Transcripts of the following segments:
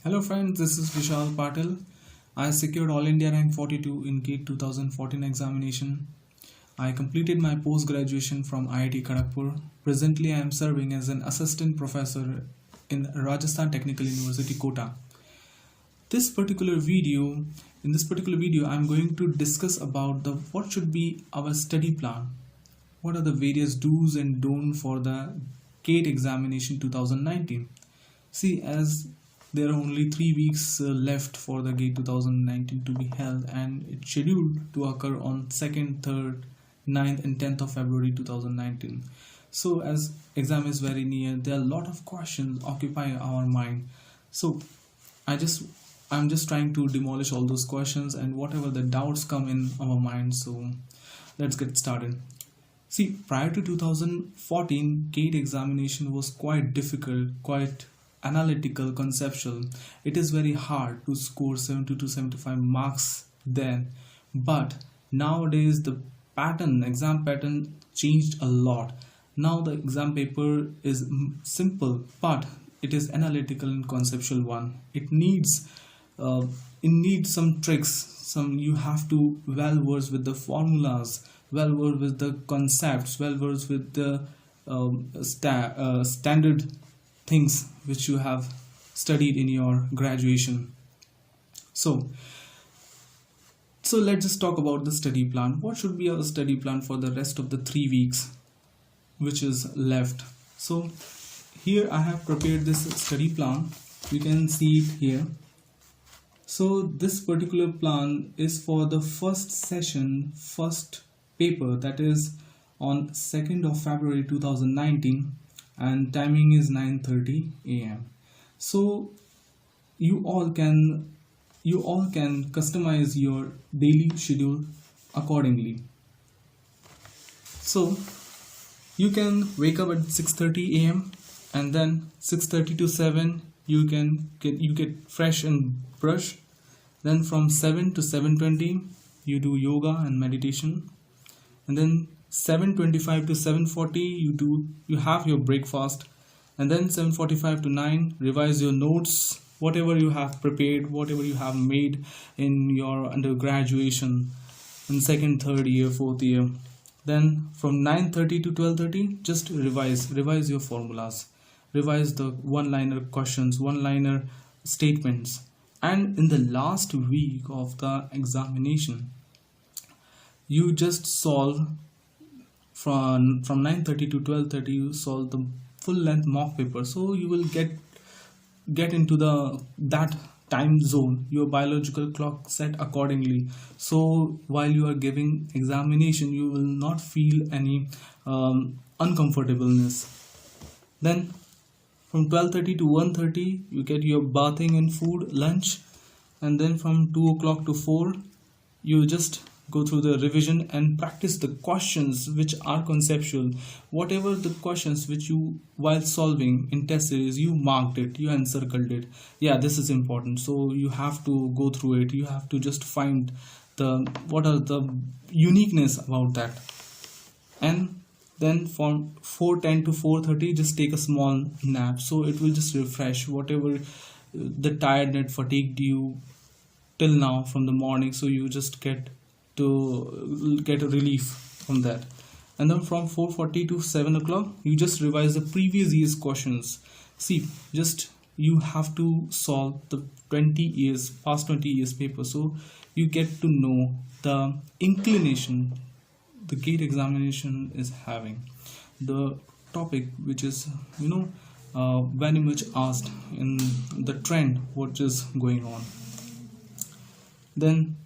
Hello friends, this is Vishal Patil. I secured All India Rank 42 in GATE 2014 examination. I completed my post-graduation from IIT Kharagpur. Presently, I am serving as an assistant professor in Rajasthan Technical University, Kota. In this particular video, I am going to discuss about what should be our study plan. What are the various do's and don'ts for the GATE examination 2019? See, as there are only 3 weeks left for the GATE 2019 to be held, and it's scheduled to occur on 2nd, 3rd, 9th, and 10th of February 2019. So, as exam is very near, there are a lot of questions occupying our mind. So, I'm just trying to demolish all those questions and whatever the doubts come in our mind. So, let's get started. See, prior to 2014, GATE examination was quite difficult, quite analytical, conceptual. It is very hard to score 70 to 75 marks then, but nowadays the exam pattern changed a lot. Now the exam paper is simple, but it is analytical and conceptual one. It needs some tricks. You have to well versed with the formulas, well versed with the concepts, well versed with the standard things which you have studied in your graduation. So let's just talk about the study plan. What should be our study plan for the rest of the 3 weeks which is left? So here I have prepared this study plan. You can see it here. So this particular plan is for the first session, first paper, that is on 2nd of February 2019, and timing is 9:30 a.m. So you all can customize your daily schedule accordingly. So you can wake up at 6:30 a.m. and then 6:30 to 7 you get fresh and brush. Then from 7 to 7:20 you do yoga and meditation, and then 7:25 to 7:40 you have your breakfast, and then 7:45 to 9 revise your notes, whatever you have prepared, whatever you have made in your undergraduation in second, third year, fourth year. Then from 9:30 to 12:30 just revise your formulas, revise the one-liner questions, one-liner statements. And in the last week of the examination you just solve from 9:30 to 12:30 you solve the full length mock paper. So you will get into that time zone, your biological clock set accordingly. So while you are giving examination you will not feel any uncomfortableness. Then from 12:30 to 1:30 you get your bathing and food, lunch, and then from 2 o'clock to 4 you just go through the revision and practice the questions which are conceptual. Whatever the questions which you while solving in test series you marked it, you encircled it. Yeah, this is important. So you have to go through it. You have to just find what are the uniqueness about that. And then from 4:10 to 4:30 just take a small nap, so it will just refresh whatever the tiredness fatigued you till now from the morning. So you just get a relief from that. And then from 4:40 to 7 o'clock you just revise the previous year's questions. See, just you have to solve the past 20 years paper, so you get to know the inclination the GATE examination is having, the topic which is very much asked in the trend what is going on. Then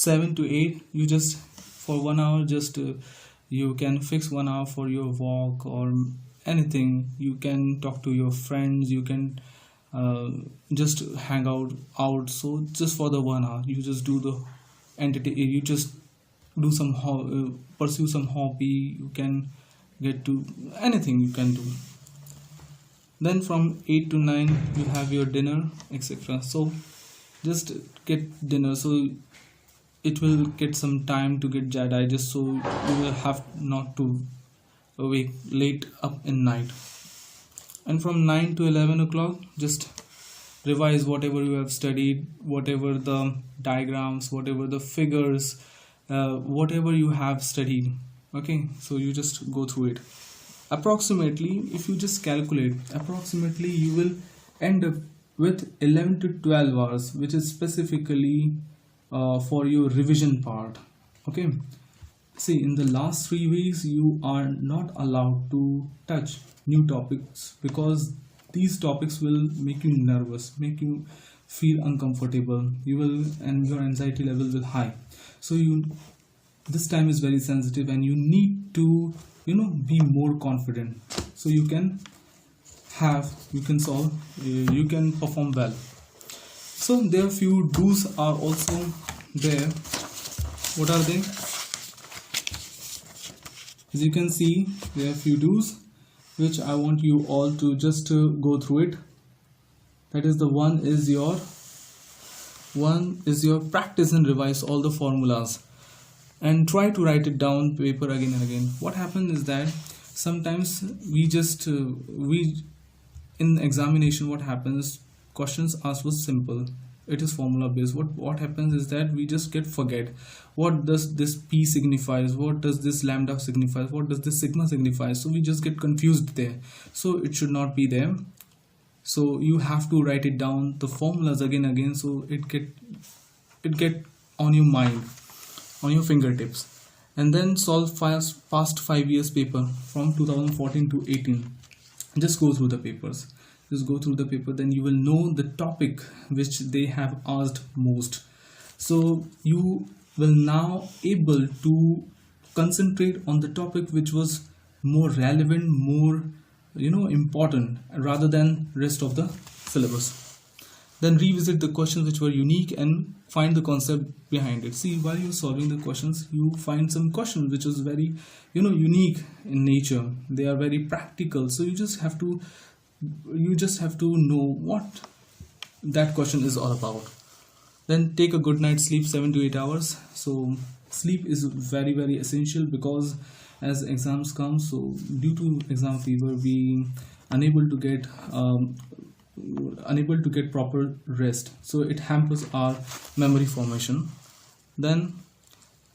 7 to 8 you just for 1 hour just you can fix 1 hour for your walk or anything. You can talk to your friends, you can just hang out. So just for the 1 hour you just do the entity, you just do some pursue some hobby, you can get to anything you can do. Then from 8 to 9 you have your dinner, etc. So just get dinner, so it will get some time to get digest, so you will have not to wake late up in night. And from 9 to 11 o'clock just revise whatever you have studied, whatever the diagrams, whatever the figures, whatever you have studied. Okay, so you just go through it. Approximately, if you just calculate, approximately you will end up with 11 to 12 hours, which is specifically for your revision part. Okay, see, in the last 3 weeks you are not allowed to touch new topics, because these topics will make you nervous, make you feel uncomfortable, you will, and your anxiety level will high. So you, this time is very sensitive, and you need to be more confident, so you can solve, you can perform well. So there are few do's are also there. What are they? As you can see, there are few do's which I want you all to just go through it. That is, the one is your practice and revise all the formulas, and try to write it down paper again and again. What happens is that sometimes we just in examination, what happens, questions asked was simple, it is formula based. What happens is that we just forget what does this p signifies, what does this lambda signifies, what does this sigma signifies. So we just get confused there. So it should not be there. So you have to write it down, the formulas again and again, so it get on your mind, on your fingertips. And then solve past 5 years paper from 2014 to 18. Just go through the papers, then you will know the topic which they have asked most. So you will now able to concentrate on the topic which was more relevant, more important, rather than rest of the syllabus. Then revisit the questions which were unique and find the concept behind it. See, while you're solving the questions, you find some questions which is very unique in nature. They are very practical, so you just have to know what that question is all about. Then take a good night's sleep, 7 to 8 hours. So sleep is very, very essential, because as exams come, so due to exam fever, we unable to get proper rest, so it hampers our memory formation. Then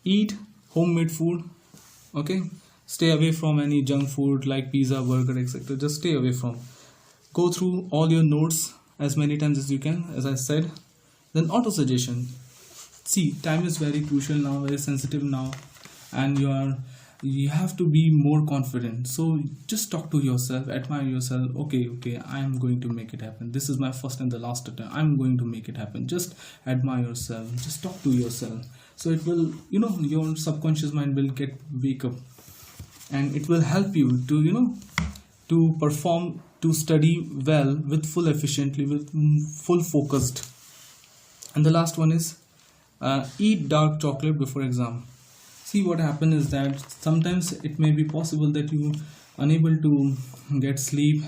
eat homemade food. Okay, stay away from any junk food like pizza, burger, etc. Just stay away from. Go through all your notes as many times as you can, as I said. Then auto suggestion. See, time is very crucial now, very sensitive now, and you have to be more confident. So just talk to yourself, admire yourself. Okay, I am going to make it happen. This is my first and the last attempt. I'm going to make it happen. Just admire yourself, just talk to yourself. So it will, your subconscious mind will wake up, and it will help you to to perform, to study well, with full efficiently, with full focused. And the last one is eat dark chocolate before exam. See, what happens is that sometimes it may be possible that you unable to get sleep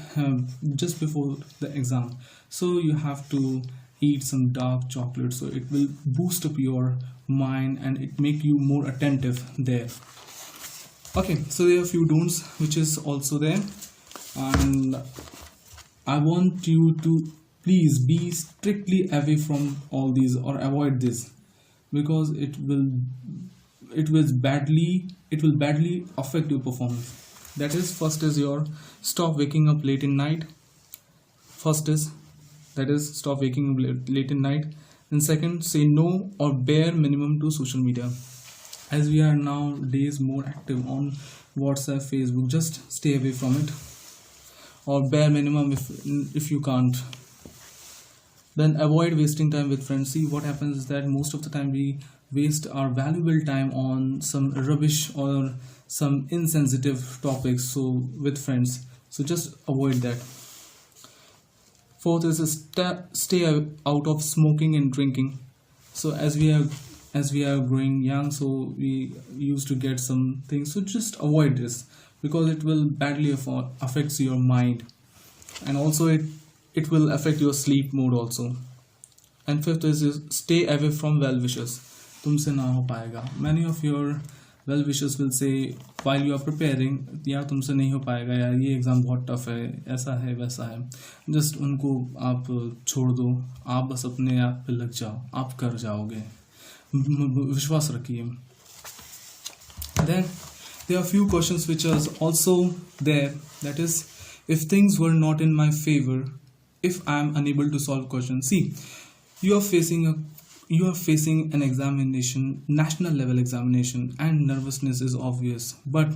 just before the exam. So you have to eat some dark chocolate, so it will boost up your mind and it make you more attentive there. Okay, so there are a few don'ts which is also there, and I want you to please be strictly away from all these, or avoid this, because it will badly affect your performance. That is, first is your stop waking up late in night. Stop waking up late in night. And second, say no or bare minimum to social media. As we are nowadays more active on WhatsApp, Facebook, just stay away from it, or bare minimum if you can't. Then avoid wasting time with friends. See, what happens is that most of the time we waste our valuable time on some rubbish or some insensitive topics, so with friends. So just avoid that. Fourth is stay out of smoking and drinking. So as we are growing young, so we used to get some things, so just avoid this, because it will badly affects your mind, and also it will affect your sleep mode also. And fifth is stay away from well wishers. तुमसे ना हो पाएगा. Many of your well wishers will say while you are preparing, यार तुमसे नहीं हो पाएगा, यार ये एग्ज़ाम बहुत टफ है, ऐसा है वैसा है, जस्ट उनको आप छोड़ दो, आप बस अपने आप पे लग जाओ, आप कर जाओगे, विश्वास रखिए. Then there are few questions which are also there, that is, if things were not in my favor, if I am unable to solve questions. See, you are facing an examination, national level examination, and nervousness is obvious, but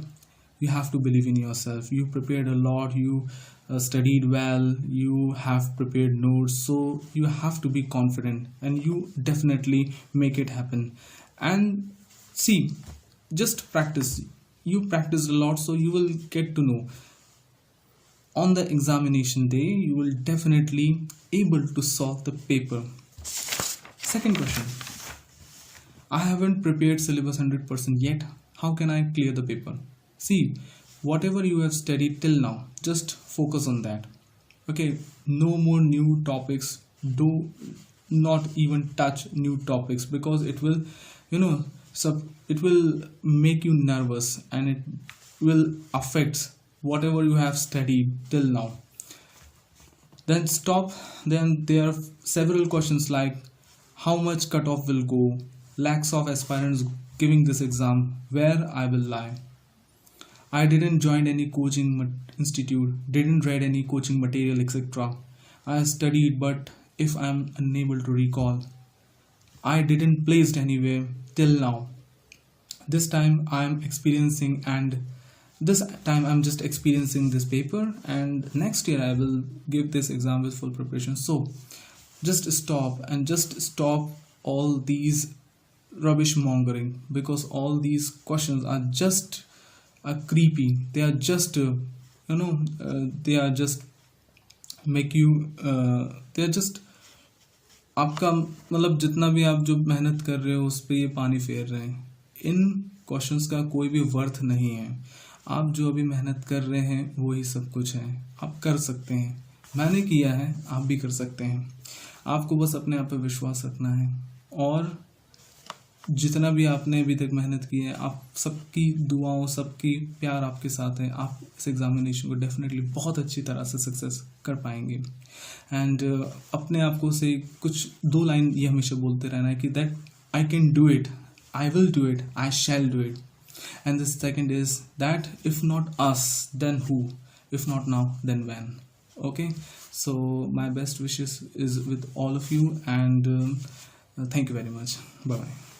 you have to believe in yourself. You prepared a lot, you studied well, you have prepared notes, so you have to be confident and you definitely make it happen. And see, just practice. You practiced a lot, so you will get to know. On the examination day, you will definitely able to solve the paper. Second question. I haven't prepared syllabus 100% yet. How can I clear the paper? See, whatever you have studied till now, just focus on that. Okay, no more new topics. Do not even touch new topics, because it will, it will make you nervous and it will affect whatever you have studied till now. Then stop. Then there are several questions like how much cutoff will go, lakhs of aspirants giving this exam, where I will lie. I didn't join any coaching institute, didn't read any coaching material, etc. I studied, but if I am unable to recall, I didn't placed anywhere till now. This time I am experiencing, and this time I'm just experiencing this paper, and next year I will give this exam with full preparation. So just stop all these rubbish mongering, because all these questions are just creepy. They are just they are just make you they are just आपका मतलब जितना भी आप जो मेहनत कर रहे हो उस पर ये पानी फेर रहे हैं. इन क्वेश्चंस का कोई भी वर्थ नहीं है. आप जो अभी मेहनत कर रहे हैं वही सब कुछ है. आप कर सकते हैं, मैंने किया है, आप भी कर सकते हैं. आपको बस अपने आप पे विश्वास रखना है, और जितना भी आपने अभी तक मेहनत की है, आप सबकी दुआओं, सबकी प्यार आपके साथ है. आप इस एग्जामिनेशन को डेफिनेटली बहुत अच्छी तरह से सक्सेस कर पाएंगे. एंड अपने आप को से कुछ 2 लाइन ये हमेशा बोलते रहना है कि that I can do it, I will do it, I shall do it. And the second is that if not us then who, if not now then when. Okay, so my best wishes is with all of you, and thank you very much. Bye bye.